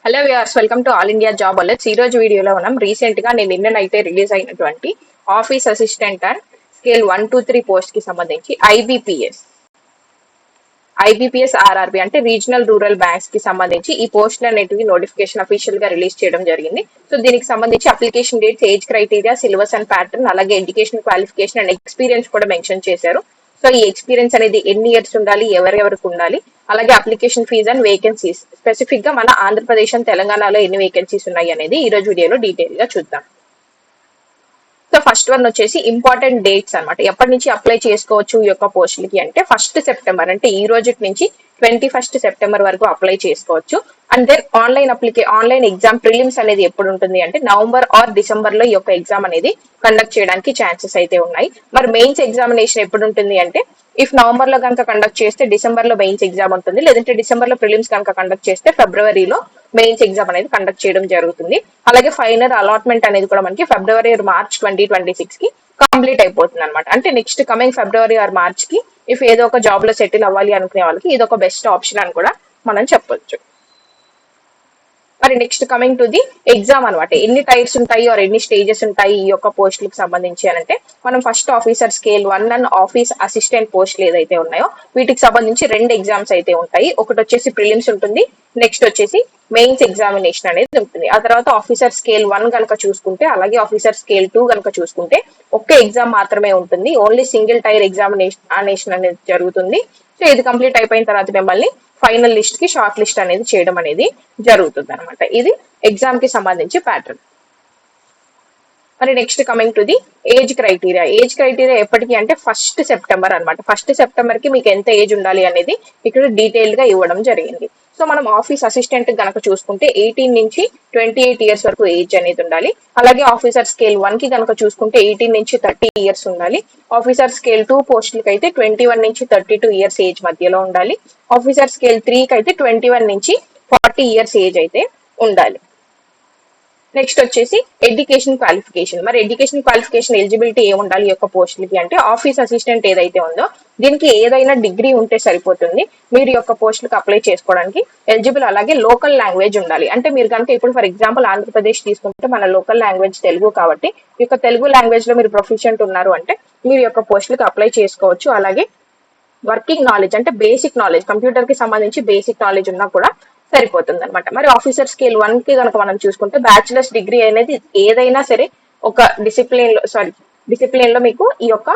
Hello viewers, welcome to all India job alerts. ఈ రోజు వీడియోలో మనం రీసెంట్ గా నిన్ననైతే రిలీజ్ అయినటువంటి office assistant and scale 1, 2, 3 post కి సంబంధించి ఐబీపీఎస్ ఆర్ఆర్బి అంటే రీజనల్ రూరల్ బ్యాంక్స్ కి సంబంధించి ఈ పోస్టులు అనేటివి నోటిఫికేషన్ అఫీషియల్ గా రిలీజ్ చేయడం జరిగింది. సో దీనికి సంబంధించి application dates, age criteria, syllabus and pattern, అలాగే ఎడ్యుకేషన్ క్వాలిఫికేషన్ అండ్ ఎక్స్పీరియన్స్ కూడా మెన్షన్ చేశారు. సో ఈ ఎక్స్పీరియన్స్ అనేది ఎన్ని ఇయర్స్ ఉండాలి, ఎవరెవరికి ఉండాలి, అలాగే application fees and vacancies, specific గా మన ఆంధ్రప్రదేశ్ అండ్ తెలంగాణలో ఎన్ని వేకెన్సీస్ ఉన్నాయి అనేది ఈ రోజు వీడియోలో డీటెయిల్ గా చూద్దాం. సో ఫస్ట్ వన్ వచ్చేసి ఇంపార్టెంట్ డేట్స్ అనమాట. ఎప్పటి నుంచి అప్లై చేసుకోవచ్చు ఈ యొక్క పోస్టులకి అంటే 1 సెప్టెంబర్ అంటే ఈ రోజు నుంచి 21 సెప్టెంబర్ వరకు అప్లై చేసుకోవచ్చు. And then online exam prelims అనేది ఎప్పుడు ఉంటుంది అంటే నవంబర్ ఆర్ డిసెంబర్ లో ఈ యొక్క ఎగ్జామ్ అనేది కండక్ట్ చేయడానికి ఛాన్సెస్ అయితే ఉన్నాయి. మరి మెయిన్స్ ఎగ్జామినేషన్ ఎప్పుడు ఉంటుంది అంటే ఇఫ్ నవంబర్ లో కనుక కండక్ట్ చేస్తే డిసెంబర్ లో మెయిన్స్ ఎగ్జామ్ ఉంటుంది, లేదంటే డిసెంబర్ లో ప్రిలిమ్స్ కనుక కండక్ట్ చేస్తే ఫిబ్రవరిలో మెయిన్స్ ఎగ్జామ్ అనేది కండక్ట్ చేయడం జరుగుతుంది. అలాగే ఫైనల్ అలాట్మెంట్ అనేది కూడా మనకి ఫిబ్రవరి ఆర్ మార్చ్ 2026 కి కంప్లీట్ అయిపోతుంది అనమాట. అంటే next coming February are March కి ఇఫ్ ఏదో ఒక జాబ్ లో సెటిల్ అవ్వాలి అనుకునే వాళ్ళకి ఇది ఒక బెస్ట్ ఆప్షన్ అని కూడా మనం చెప్పొచ్చు. మరి next coming to the exam అనమాట. ఎన్ని టైర్స్ ఉంటాయి ఆర్ ఎన్ని స్టేజెస్ ఉంటాయి ఈ యొక్క పోస్టులకు సంబంధించి అంటే మనం first officer scale 1 and office assistant పోస్టులు ఏదైతే ఉన్నాయో వీటికి సంబంధించి 2 ఎగ్జామ్స్ అయితే ఉంటాయి. ఒకటి వచ్చేసి ప్రిలిమ్స్ ఉంటుంది, నెక్స్ట్ వచ్చేసి మెయిన్స్ ఎగ్జామినేషన్ అనేది ఉంటుంది. ఆ తర్వాత ఆఫీసర్ స్కేల్ 1 కనుక చూసుకుంటే, అలాగే ఆఫీసర్ స్కేల్ 2 కనుక చూసుకుంటే ఒక్క ఎగ్జామ్ మాత్రమే ఉంటుంది. ఓన్లీ సింగిల్ టైర్ ఎగ్జామినేషన్ అనేది జరుగుతుంది. సో ఇది కంప్లీట్ అయిపోయిన తర్వాత మిమ్మల్ని ఫైనల్ లిస్ట్ కి షార్ట్ లిస్ట్ అనేది చేయడం అనేది జరుగుతుంది అనమాట. ఇది ఎగ్జామ్ కి సంబంధించి ప్యాటర్న్. మరి next coming to the age criteria ఎప్పటికీ అంటే 1 సెప్టెంబర్ అనమాట. 1 సెప్టెంబర్ కి మీకు ఎంత ఏజ్ ఉండాలి అనేది ఇక్కడ డీటెయిల్ గా ఇవ్వడం జరిగింది. సో మనం ఆఫీస్ అసిస్టెంట్ గనక చూసుకుంటే 18 నుంచి 28 ఇయర్స్ వరకు ఏజ్ అనేది ఉండాలి. అలాగే ఆఫీసర్ స్కేల్ 1 కి గనక చూసుకుంటే 18 నుంచి 30 ఇయర్స్ ఉండాలి. ఆఫీసర్ స్కేల్ 2 పోస్టులకి అయితే 21 నుంచి 32 ఇయర్స్ ఏజ్ మధ్యలో ఉండాలి. ఆఫీసర్ స్కేల్ 3 కి అయితే 21 నుంచి 40 ఇయర్స్ ఏజ్ అయితే ఉండాలి. నెక్స్ట్ వచ్చేసి ఎడ్యుకేషన్ క్వాలిఫికేషన్. మరి ఎడ్యుకేషన్ క్వాలిఫికేషన్ ఎలిజిబిలిటీ ఏముండాలి ఈ యొక్క పోస్టులకి అంటే ఆఫీస్ అసిస్టెంట్ ఏదైతే ఉందో దీనికి ఏదైనా డిగ్రీ ఉంటే సరిపోతుంది మీరు ఈ యొక్క పోస్టులకు అప్లై చేసుకోవడానికి ఎలిజిబుల్. అలాగే లోకల్ లాంగ్వేజ్ ఉండాలి. అంటే మీరు కనుక ఇప్పుడు ఫర్ ఎగ్జాంపుల్ ఆంధ్రప్రదేశ్ తీసుకుంటే మన లోకల్ లాంగ్వేజ్ తెలుగు కాబట్టి ఈ యొక్క తెలుగు లాంగ్వేజ్ లో మీరు ప్రొఫిషియెంట్ ఉన్నారు అంటే మీరు ఈ యొక్క పోస్టులకు అప్లై చేసుకోవచ్చు. అలాగే వర్కింగ్ నాలెడ్జ్ అంటే బేసిక్ నాలెడ్జ్, కంప్యూటర్ కి సంబంధించి బేసిక్ నాలెడ్జ్ ఉన్నా కూడా సరిపోతుంది అనమాట. మరి ఆఫీసర్ స్కేల్ 1 కి కనుక మనం చూసుకుంటే బ్యాచిలర్స్ డిగ్రీ అనేది ఏదైనా సరే ఒక డిసిప్లిన్ లో మీకు ఈ యొక్క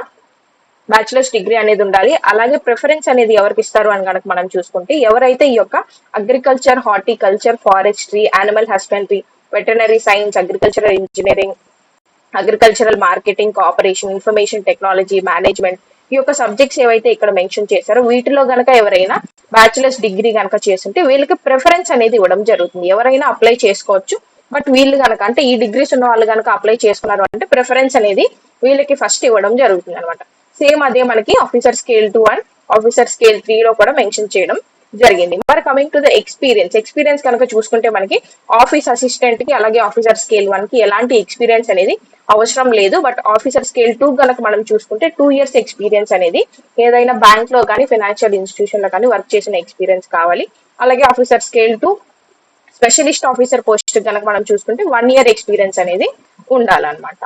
బ్యాచిలర్స్ డిగ్రీ అనేది ఉండాలి. అలాగే ప్రిఫరెన్స్ అనేది ఎవరికి ఇస్తారు అని కనుక మనం చూసుకుంటే ఎవరైతే ఈ యొక్క agriculture, horticulture, forestry, animal husbandry, veterinary science, agricultural engineering, agricultural marketing, cooperation, information technology, management ఈ యొక్క సబ్జెక్ట్స్ ఏవైతే ఇక్కడ మెన్షన్ చేశారో వీటిలో గనక ఎవరైనా బ్యాచిలర్స్ డిగ్రీ కనుక చేస్తుంటే వీళ్ళకి ప్రిఫరెన్స్ అనేది ఇవ్వడం జరుగుతుంది. ఎవరైనా అప్లై చేసుకోవచ్చు, బట్ వీళ్ళు కనుక అంటే ఈ డిగ్రీస్ ఉన్న వాళ్ళు కనుక అప్లై చేసుకున్నారు అంటే ప్రిఫరెన్స్ అనేది వీళ్ళకి ఫస్ట్ ఇవ్వడం జరుగుతుంది అనమాట. సేమ్ అదే మనకి officer scale 2 and officer scale 3 లో కూడా మెన్షన్ చేయడం జరిగింది. మరి కమింగ్ టు ద ఎక్స్పీరియన్స్ కనుక చూసుకుంటే మనకి ఆఫీస్ అసిస్టెంట్ కి అలాగే ఆఫీసర్ స్కేల్ 1 కి ఎలాంటి ఎక్స్పీరియన్స్ అనేది అవసరం లేదు. బట్ ఆఫీసర్ స్కేల్ 2 కనుక మనం చూసుకుంటే 2 ఇయర్స్ ఎక్స్పీరియన్స్ అనేది ఏదైనా బ్యాంక్ లో కానీ ఫైనాన్షియల్ ఇన్స్టిట్యూషన్ లో కానీ వర్క్ చేసిన ఎక్స్పీరియన్స్ కావాలి. అలాగే officer scale 2 specialist officer post కనుక మనం చూసుకుంటే 1 ఇయర్ ఎక్స్పీరియన్స్ అనేది ఉండాలన్నమాట.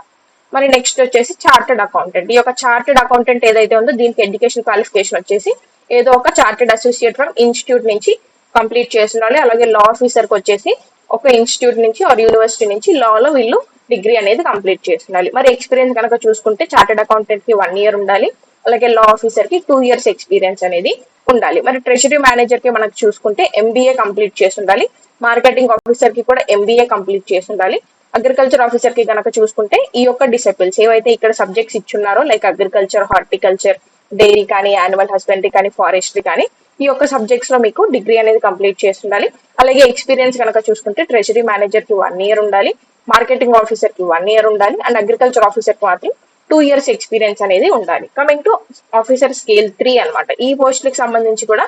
మరి నెక్స్ట్ వచ్చేసి చార్టెడ్ అకౌంటెంట్. ఈ యొక్క చార్టెడ్ అకౌంటెంట్ ఏదైతే ఉందో దీనికి ఎడ్యుకేషన్ క్వాలిఫికేషన్ వచ్చేసి ఏదో ఒక చార్టెడ్ అసోసియేట్ ఫ్రమ్ ఇన్స్టిట్యూట్ నుంచి కంప్లీట్ చేసి ఉండాలి. అలాగే లా ఆఫీసర్ కి వచ్చేసి ఒక ఇన్స్టిట్యూట్ నుంచి ఆర్ యూనివర్సిటీ నుంచి లాలో వీళ్ళు డిగ్రీ అనేది కంప్లీట్ చేసి ఉండాలి. మరి ఎక్స్పీరియన్స్ కనుక చూసుకుంటే చార్టెడ్ అకౌంటెంట్ కి 1 ఇయర్ ఉండాలి. అలాగే లా ఆఫీసర్ కి 2 ఇయర్స్ ఎక్స్పీరియన్స్ అనేది ఉండాలి. మరి ట్రెజరీ మేనేజర్ కి మనకు చూసుకుంటే ఎంబీఏ కంప్లీట్ చేసి ఉండాలి. మార్కెటింగ్ ఆఫీసర్ కి కూడా ఎంబీఏ కంప్లీట్ చేసి ఉండాలి. అగ్రికల్చర్ ఆఫీసర్ కి కనుక చూసుకుంటే ఈ యొక్క డిసిప్లిన్స్ ఏవైతే ఇక్కడ సబ్జెక్ట్స్ ఇచ్చున్నారో లైక్ అగ్రికల్చర్, హార్టికల్చర్, డైరీ కానీ, యానిమల్ హస్బెండరీ కానీ, ఫారెస్ట్రీ కానీ ఈ యొక్క సబ్జెక్ట్స్ లో మీకు డిగ్రీ అనేది కంప్లీట్ చేసి ఉండాలి. అలాగే ఎక్స్పీరియన్స్ కనుక చూసుకుంటే ట్రెజరీ మేనేజర్ కి 1 ఇయర్ ఉండాలి, మార్కెటింగ్ ఆఫీసర్ కి 1 ఇయర్ ఉండాలి అండ్ అగ్రికల్చర్ ఆఫీసర్ కి మాత్రం 2 ఇయర్స్ ఎక్స్పీరియన్స్ అనేది ఉండాలి. కమింగ్ టు ఆఫీసర్ స్కేల్ 3 అనమాట. ఈ పోస్టులకు సంబంధించి కూడా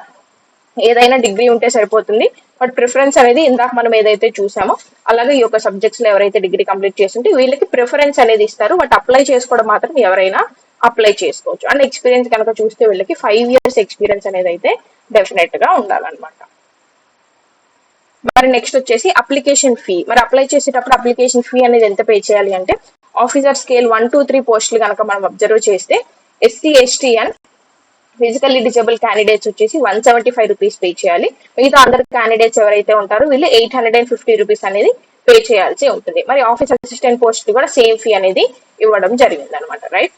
ఏదైనా డిగ్రీ ఉంటే సరిపోతుంది. బట్ ప్రిఫరెన్స్ అనేది ఇందాక మనం ఏదైతే చూసామో అలాగే ఈ యొక్క సబ్జెక్ట్స్ లో ఎవరైతే డిగ్రీ కంప్లీట్ చేస్తుంటే వీళ్ళకి ప్రిఫరెన్స్ అనేది ఇస్తారు. బట్ అప్లై చేసుకోవడం మాత్రం ఎవరైనా అప్లై చేసుకోవచ్చు. అండ్ ఎక్స్పీరియన్స్ కనుక చూస్తే వీళ్ళకి 5 ఇయర్స్ ఎక్స్పీరియన్స్ అనేది అయితే డెఫినెట్ గా ఉండాలన్నమాట. మరి నెక్స్ట్ వచ్చేసి అప్లికేషన్ ఫీ. మరి అప్లై చేసేటప్పుడు అప్లికేషన్ ఫీ అనేది ఎంత పే చేయాలి అంటే ఆఫీసర్ స్కేల్ 1, 2, 3 పోస్టులు కనుక మనం అబ్జర్వ్ చేస్తే SC, ST and physically disable candidates వచ్చేసి 175 రూపీస్ పే చేయాలి. మిగతా అందరు క్యాండిడేట్స్ ఎవరైతే ఉంటారో వీళ్ళు 850 రూపీస్ అనేది పే చేయాల్సి ఉంటుంది. మరి ఆఫీస్ అసిస్టెంట్ పోస్ట్ కూడా సేమ్ ఫీ అనేది ఇవ్వడం జరిగింది అనమాట. రైట్.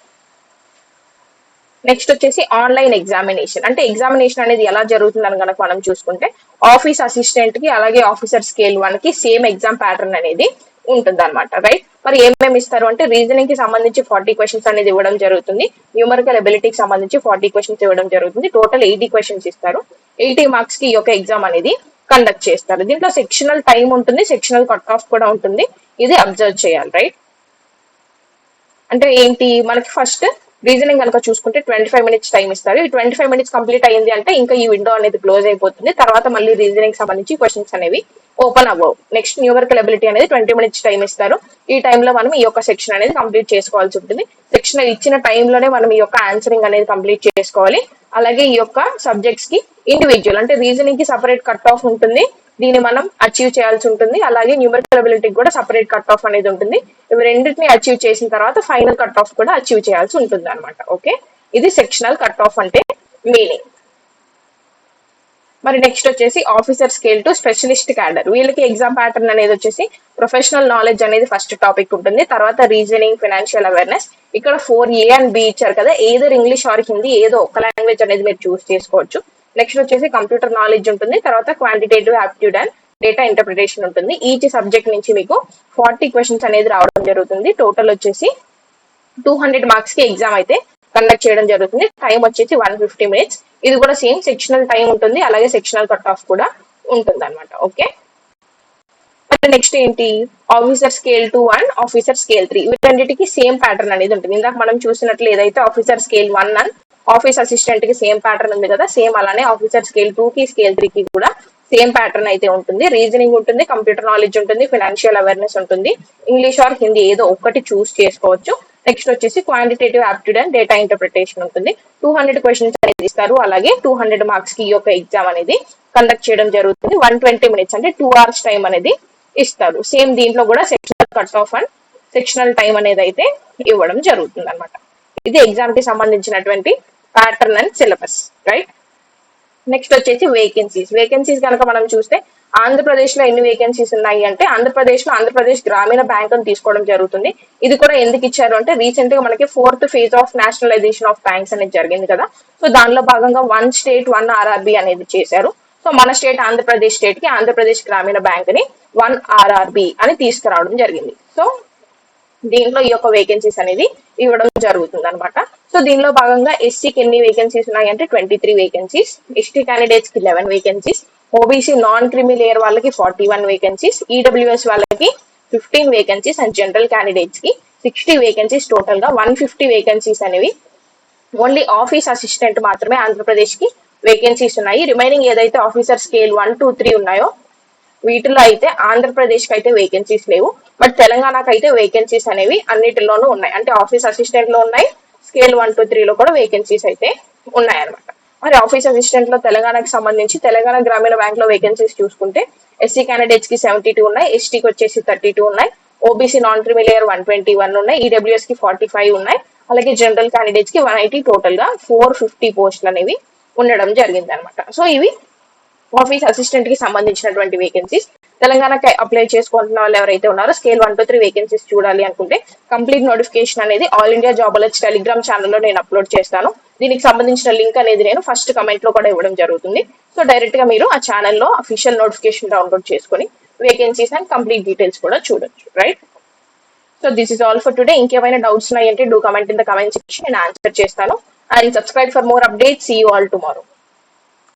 నెక్స్ట్ వచ్చేసి ఆన్లైన్ ఎగ్జామినేషన్. అంటే ఎగ్జామినేషన్ అనేది ఎలా జరుగుతుందని కనుక మనం చూసుకుంటే ఆఫీస్ అసిస్టెంట్ కి అలాగే ఆఫీసర్ స్కేల్ 1 కి సేమ్ ఎగ్జామ్ ప్యాటర్న్ అనేది ఉంటుంది అనమాట. రైట్. మరి ఏమేమి ఇస్తారు అంటే రీజనింగ్ కి సంబంధించి 40 క్వశ్చన్స్ అనేది ఇవ్వడం జరుగుతుంది. న్యూమరికల్ ఎబిలిటీకి సంబంధించి 40 క్వశ్చన్స్ ఇవ్వడం జరుగుతుంది. టోటల్ 80 క్వశ్చన్స్ ఇస్తారు. 80 మార్క్స్ కి ఈ యొక్క ఎగ్జామ్ అనేది కండక్ట్ చేస్తారు. దీంట్లో సెక్షనల్ టైం ఉంటుంది, సెక్షనల్ కట్ ఆఫ్ కూడా ఉంటుంది. ఇది అబ్జర్వ్ చేయాలి. రైట్. అంటే ఏంటి, మనకి ఫస్ట్ రీజనింగ్ కనుక చూసుకుంటే 25 మినిట్స్ టైం ఇస్తారు. ఈ 25 మినిట్స్ కంప్లీట్ అయ్యింది అంటే ఇంకా ఈ విండో అనేది క్లోజ్ అయిపోతుంది. తర్వాత మళ్ళీ రీజనింగ్ సంబంధించి క్వశ్చన్స్ అనేవి ఓపెన్ అవ్వవు. నెక్స్ట్ న్యూమరికల్ ఎబిలిటీ అనేది 20 మినిట్స్ టైం ఇస్తారు. ఈ టైంలో మనం ఈ యొక్క సెక్షన్ అనేది కంప్లీట్ చేసుకోవాల్సి ఉంటుంది. సెక్షన్ ఇచ్చిన టైంలోనే మనం ఈ యొక్క ఆన్సరింగ్ అనేది కంప్లీట్ చేసుకోవాలి. అలాగే ఈ యొక్క సబ్జెక్ట్స్ కి ఇండివిజువల్ అంటే రీజనింగ్ కి సపరేట్ కట్ ఆఫ్ ఉంటుంది, దీన్ని మనం అచీవ్ చేయాల్సి ఉంటుంది. అలాగే న్యూమరికల్ ఎబిలిటీకి కూడా సపరేట్ కట్ ఆఫ్ అనేది ఉంటుంది. ఇవి రెండింటిని అచీవ్ చేసిన తర్వాత ఫైనల్ కట్ ఆఫ్ కూడా అచీవ్ చేయాల్సి ఉంటుంది అనమాట. ఓకే, ఇది సెక్షనల్ కట్ ఆఫ్ అంటే మీనింగ్. మరి నెక్స్ట్ వచ్చేసి officer scale to specialist cadre. వీళ్ళకి ఎగ్జామ్ ప్యాటర్న్ అనేది వచ్చేసి ప్రొఫెషనల్ నాలెడ్జ్ అనేది ఫస్ట్ టాపిక్ ఉంటుంది. తర్వాత రీజనింగ్, ఫైనాన్షియల్ అవేర్నెస్. ఇక్కడ 4A అండ్ B ఇచ్చారు కదా, ఏదో ఇంగ్లీష్ ఆర్ హిందీ ఏదో ఒక లాంగ్వేజ్ అనేది మీరు చూస్ చేసుకోవచ్చు. నెక్స్ట్ వచ్చేసి కంప్యూటర్ నాలెడ్జ్ ఉంటుంది. తర్వాత quantitative aptitude and data interpretation ఉంటుంది. ఈచ్ సబ్జెక్ట్ నుంచి మీకు 40 క్వశ్చన్స్ అనేది రావడం జరుగుతుంది. టోటల్ వచ్చేసి 200 మార్క్స్ కి ఎగ్జామ్ అయితే కండక్ట్ చేయడం జరుగుతుంది. టైం వచ్చేసి 150 మినిట్స్. ఇది కూడా సేమ్ సెక్షనల్ టైం ఉంటుంది, అలాగే సెక్షనల్ కట్ ఆఫ్ కూడా ఉంటుంది అనమాట. ఓకే, నెక్స్ట్ ఏంటి, officer scale 2 and officer scale 3. వీటన్నిటికి సేమ్ ప్యాటర్న్ అనేది ఉంటుంది. ఇందాక మనం చూసినట్లు ఏదైతే officer scale 1 and office assistant కి సేమ్ ప్యాటర్న్ ఉంది కదా, సేమ్ అలానే ఆఫీసర్ స్కేల్ 2 కి స్కేల్ 3 కి కూడా సేమ్ ప్యాటర్న్ అయితే ఉంటుంది. రీజనింగ్ ఉంటుంది, కంప్యూటర్ నాలెడ్జ్ ఉంటుంది, ఫైనాన్షియల్ అవేర్నెస్ ఉంటుంది, ఇంగ్లీష్ ఆర్ హిందీ ఏదో ఒకటి చూస్ చేసుకోవచ్చు. నెక్స్ట్ వచ్చేసి quantitative aptitude and data interpretation ఉంటుంది. 200 క్వశ్చన్స్ అనేది ఇస్తారు. అలాగే 200 మార్క్స్ కి ఈ యొక్క ఎగ్జామ్ అనేది కండక్ట్ చేయడం జరుగుతుంది. 120 మినిట్స్ అంటే 2 hours టైం అనేది ఇస్తారు. సేమ్ దీంట్లో కూడా sectional cut off and sectional time అనేది అయితే ఇవ్వడం జరుగుతుంది అనమాట. ఇది ఎగ్జామ్ కి సంబంధించినటువంటి pattern and syllabus. Right. Next వచ్చేసి వేకెన్సీస్. వేకెన్సీస్ కనుక మనం చూస్తే ఆంధ్రప్రదేశ్ లో ఎన్ని వేకెన్సీస్ ఉన్నాయి అంటే ఆంధ్రప్రదేశ్ గ్రామీణ బ్యాంక్ అని తీసుకోవడం జరుగుతుంది. ఇది కూడా ఎందుకు ఇచ్చారు అంటే రీసెంట్ గా మనకి 4th phase of nationalisation of banks అనేది జరిగింది కదా, సో దానిలో భాగంగా 1 state 1 RRB అనేది చేశారు. సో మన స్టేట్ ఆంధ్రప్రదేశ్ స్టేట్ కి ఆంధ్రప్రదేశ్ గ్రామీణ బ్యాంక్ ని 1 RRB అని తీసుకురావడం జరిగింది. సో దీంట్లో ఈ యొక్క వేకెన్సీస్ అనేది ఇవ్వడం జరుగుతుంది అనమాట. సో దీనిలో భాగంగా ఎస్సీకి ఎన్ని వేకెన్సీస్ ఉన్నాయి అంటే 23 వేకెన్సీస్, ఎస్టీ క్యాండిడేట్స్ కి 11 వేకెన్సీస్, ఓబీసీ నాన్ క్రిమి లేయర్ వాళ్ళకి 41 వేకెన్సీస్, ఈడబ్ల్యూఎస్ వాళ్ళకి 15 వేకెన్సీస్ అండ్ జనరల్ క్యాండిడేట్స్ కి 60 వేకెన్సీస్. టోటల్ గా 150 వేకెన్సీస్ అనేవి ఓన్లీ ఆఫీస్ అసిస్టెంట్ మాత్రమే ఆంధ్రప్రదేశ్ కి వేకెన్సీస్ ఉన్నాయి. రిమైనింగ్ ఏదైతే ఆఫీసర్ స్కేల్ 1, 2, 3 ఉన్నాయో వీటిలో అయితే ఆంధ్రప్రదేశ్ కి అయితే వేకెన్సీస్ లేవు. బట్ తెలంగాణకు అయితే వేకెన్సీస్ అనేవి అన్నిటిలోనూ ఉన్నాయి. అంటే ఆఫీస్ అసిస్టెంట్ లో ఉన్నాయి, స్కేల్ 1, 2, 3 లో కూడా వేకెన్సీస్ అయితే ఉన్నాయన్నమాట. మరి ఆఫీస్ అసిస్టెంట్ లో తెలంగాణకు సంబంధించి తెలంగాణ గ్రామీణ బ్యాంక్ లో వేకెన్సీస్ చూసుకుంటే ఎస్సీ క్యాండిడేట్స్ కి 72 ఉన్నాయి, ఎస్టీకి వచ్చేసి 32 ఉన్నాయి, ఓబీసీ నాన్ క్రిమి లేయర్ 121 ఉన్నాయి, ఈడబ్ల్యూఎస్ కి 45 ఉన్నాయి, అలాగే జనరల్ క్యాండిడేట్స్ కి 180. టోటల్ గా 450 పోస్టులు అనేవి ఉండడం జరిగింది అనమాట. సో ఇవి ఆఫీస్ అసిస్టెంట్ కి సంబంధించినటువంటి వేకెన్సీస్. తెలంగాణకి అప్లై చేసుకుంటున్న వాళ్ళు ఎవరైతే ఉన్నారో స్కేల్ 1 to 3 వేకెన్సీస్ చూడాలి అనుకుంటే కంప్లీట్ నోటిఫికేషన్ అనేది all India job alerts Telegram ఛానల్లో నేను అప్లోడ్ చేస్తాను. దీనికి సంబంధించిన లింక్ అనేది నేను ఫస్ట్ కమెంట్ లో కూడా ఇవ్వడం జరుగుతుంది. సో డైరెక్ట్ గా మీరు ఆ ఛానల్లో అఫీషియల్ నోటిఫికేషన్ డౌన్లోడ్ చేసుకుని వేకెన్సీస్ అండ్ కంప్లీట్ డీటెయిల్స్ కూడా చూడొచ్చు. Right. So this is all for today. ఇంకేమైనా డౌట్స్ ఉన్నాయంటే do comment in the comment section, నేను ఆన్సర్ చేస్తాను. And subscribe for more updates. See you all tomorrow.